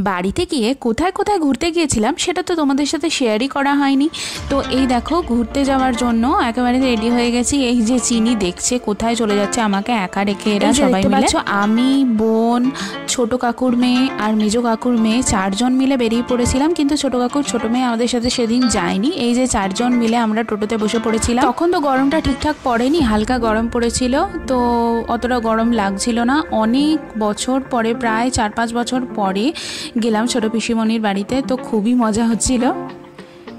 বাড়িতে গিয়ে কোথায় কোথায় ঘুরতে গিয়েছিলাম সেটা তো তোমাদের সাথে শেয়ারই করা হয়নি। তো এই দেখো ঘুরতে যাওয়ার জন্য একেবারে রেডি হয়ে গেছি। এই যে চিনি দেখছে কোথায় চলে যাচ্ছে আমাকে একা রেখে, এরা সবাই মিলে আমি, বোন, ছোট কাকুর মেয়ে আর মেজো কাকুর মেয়ে 4 জন মিলে বেরিয়ে পড়েছিলাম। কিন্তু ছোট কাকুর ছোট মেয়ে আমাদের সাথে সেদিন যায়নি। এই যে 4 জন মিলে আমরা টোটোতে বসে পড়েছিলাম। তখন তো গরমটা ঠিকঠাক পড়েনি, হালকা গরম পড়েছিল, তো অতটা গরম লাগছিল না। অনেক বছর পরে, প্রায় 4-5 বছর পরে গেলাম ছোট পিসিমণির বাড়িতে, তো খুবই মজা হচ্ছিল।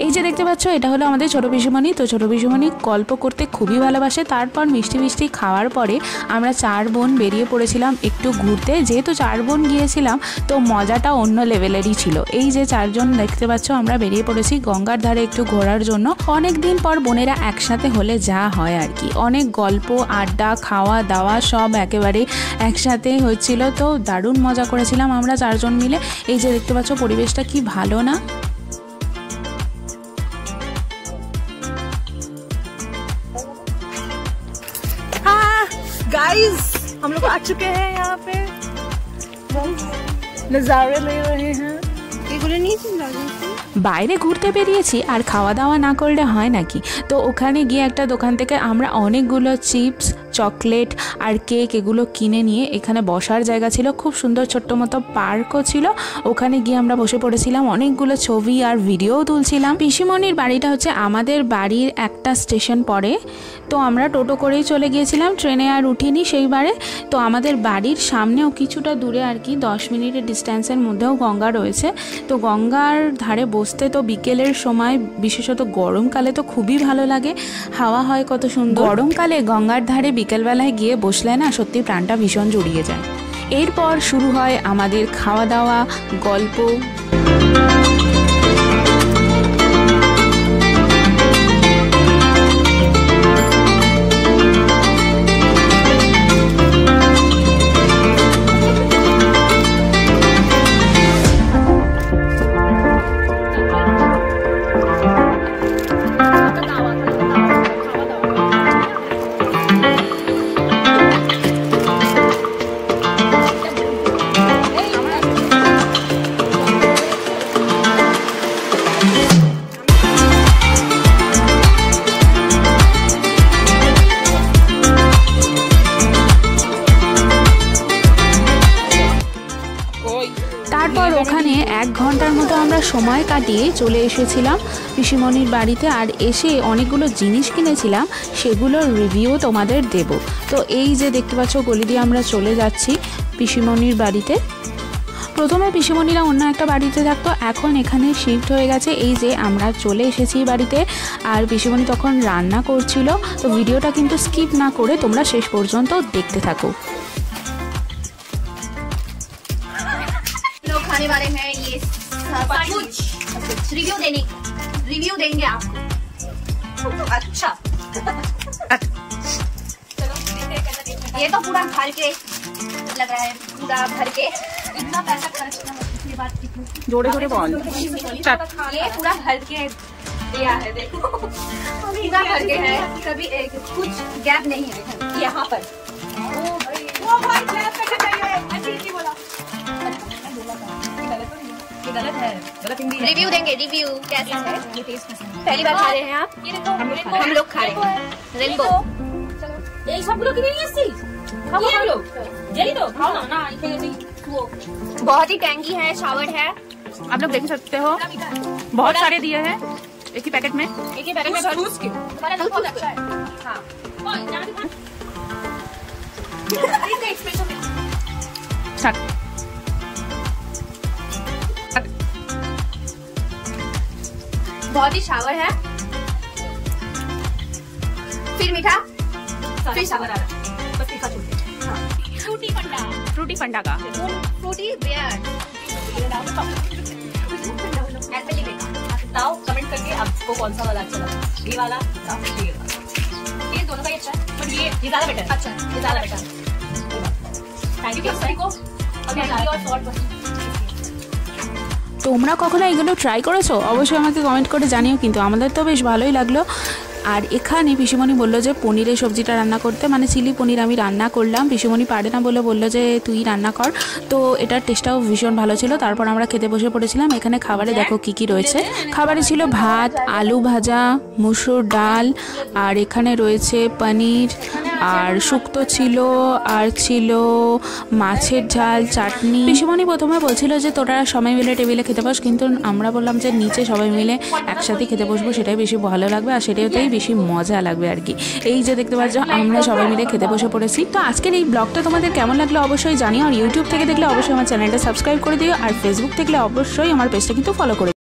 এই যে দেখতে পাচ্ছ এটা হলো আমাদের ছোট পিসিমণি। তো ছোট পিসিমণি গল্প করতে খুবই ভালোবাসে। তারপর মিষ্টি মিষ্টি খাওয়ার পরে আমরা 4 বোন বেরিয়ে পড়েছিলাম একটু ঘুরতে। যেহেতু 4 বোন গিয়েছিলাম তো মজাটা অন্য লেভেলেরই ছিল। এই যে 4 জন দেখতে পাচ্ছ আমরা বেরিয়ে পড়েছি গঙ্গার ধারে একটু ঘোরার জন্য। অনেক দিন পর বোনেরা একসাথে হলে যা হয় আর কি, অনেক গল্প আড্ডা খাওয়া দাওয়া সব একেবারে একসাথে হচ্ছিল। তো দারুণ মজা করেছিলাম আমরা 4 জন মিলে। এই যে দেখতে পাচ্ছ পরিবেশটা কি ভালো না। गाइस हम लोग आ चुके हैं यहाँ पे, नजारे ले रहे हैं। বাইরে ঘুরতে বেরিয়েছি আর খাওয়া দাওয়া না করলে হয় নাকি। তো ওখানে গিয়ে একটা দোকান থেকে আমরা অনেকগুলো চিপস, চকলেট আর কেক এগুলো কিনে নিয়ে এখানে বসার জায়গা ছিল, খুব সুন্দর ছোট্ট মতো পার্কও ছিল। ওখানে গিয়ে আমরা বসে পড়েছিলাম, অনেকগুলো ছবি আর ভিডিও তুলছিলাম। পিসিমণির বাড়িটা হচ্ছে আমাদের বাড়ির একটা স্টেশন পরে, তো আমরা টোটো করেই চলে গিয়েছিলাম, ট্রেনে আর উঠিনি সেইবারে। তো আমাদের বাড়ির সামনেও কিছুটা দূরে আর কি 10 মিনিটের ডিস্ট্যান্সের মধ্যেও গঙ্গা রয়েছে। তো গঙ্গার ধারে বসতে তো বিকেলের সময়, বিশেষত গরমকালে তো খুবই ভালো লাগে, হাওয়া হয় কত সুন্দর। গরমকালে গঙ্গার ধারে বিকেলবেলায় গিয়ে বসলে না সত্যি প্রাণটা ভীষণ জুড়িয়ে যায়। এরপর শুরু হয় আমাদের খাওয়া দাওয়া, গল্প। তারপর ওখানে 1 ঘন্টার মতো আমরা সময় কাটিয়ে চলে এসেছিলাম পিসিমণির বাড়িতে। আর এসে অনেকগুলো জিনিস কিনেছিলাম, সেগুলোর রিভিউ তোমাদের দেব। তো এই যে দেখতে পাচ্ছ গলি দিয়ে আমরা চলে যাচ্ছি পিসিমণির বাড়িতে। প্রথমে পিসিমণিরা অন্য একটা বাড়িতে থাকতো, এখন এখানে শিফট হয়ে গেছে। এই যে আমরা চলে এসেছি বাড়িতে, আর পিসিমণি তখন রান্না করছিল। তো ভিডিওটা কিন্তু স্কিপ না করে তোমরা শেষ পর্যন্ত দেখতে থাকো। खाने वाले हैं ये सब कुछ रिव्यू देंगे आपको। अच्छा ये तो पूरा भर के लग रहा है, पूरा भर के इतना पैसा खर्च करने बाद जोड़े जोड़े बोल ये पूरा भर के दिया है, देखो पूरा भर के है, कभी एक कुछ गैप नहीं है यहाँ पर। वो भाई गैप कैसे चाहिए, ऐसे ही बोला गलत है, गलत हिंदी। रिव्यू देंगे, रिव्यू कैसा है, पहली बार खा रहे हैं आप? हम लोग खा रहे हैं रेनबो। এই সবগুলো কিনে নিয়ে এসেছিস, খাবো हम लोग, जल्दी तो खाओ ना। बहुत ही टैंगी है, शावर है, आप लोग देख सकते हो। बहुत सारे दिए हैं एक ही पैकेट में, एक ही पैकेट में भर के। तुम्हारा दूध बहुत अच्छा है। हाँ बहुत ही शावर है, फिर मीठा, फिर शावर आ रहा है, बस तीखा छोड़ दे। फ्रूटी फंडा का फ्रूटी बियर ऐसे ही देखा। बताओ कमेंट करके आपको कौन सा वाला अच्छा लगा, ये वाला या ये वाला। ये दोनों का ही अच्छा है, पर ये ज्यादा बेटर है। अच्छा है, ये ज्यादा बेटर है। थैंक यू सभी को, और मैगी और सॉल्ट पसंद। তোমরা কখনো এগুলো ট্রাই করেছো? অবশ্যই আমাকে কমেন্ট করে জানিও, কিন্তু আমাদের তো বেশ ভালোই লাগলো। আর এখানে পিসিমণি বললো যে পনিরের সবজিটা রান্না করতে, মানে চিলি পনির আমি রান্না করলাম। পিসিমণি পারে না বলে বললো যে তুই রান্না কর। তো এটার টেস্টটাও ভীষণ ভালো ছিল। তারপর আমরা খেতে বসে পড়েছিলাম। এখানে খাবারে দেখো কি কি রয়েছে। খাবারে ছিল ভাত, আলু ভাজা, মুসুর ডাল, আর এখানে রয়েছে পনির, আর শুক্তো ছিল, আর ছিল মাছের ঝাল, চাটনি। পিসিমণি প্রথমে বলছিল যে তোরা সবাই মিলে টেবিলে খেতে বস, কিন্তু আমরা বললাম যে নিচে সবাই মিলে একসাথে খেতে বসবো, সেটাই বেশি ভালো লাগবে আর সেটাতেই বেশি মজা লাগবে আর কি। এই যে দেখতে পাচ্ছ আমরা সবাই মিলে খেতে বসে পড়েছি। তো আজকের এই ব্লগটা তোমাদের কেমন লাগলো অবশ্যই জানিও। আর ইউটিউব থেকে দেখলে অবশ্যই আমার চ্যানেলটা সাবস্ক্রাইব করে দিও, আর ফেসবুক থেকে অবশ্যই আমার পেজটা কিন্তু ফলো করে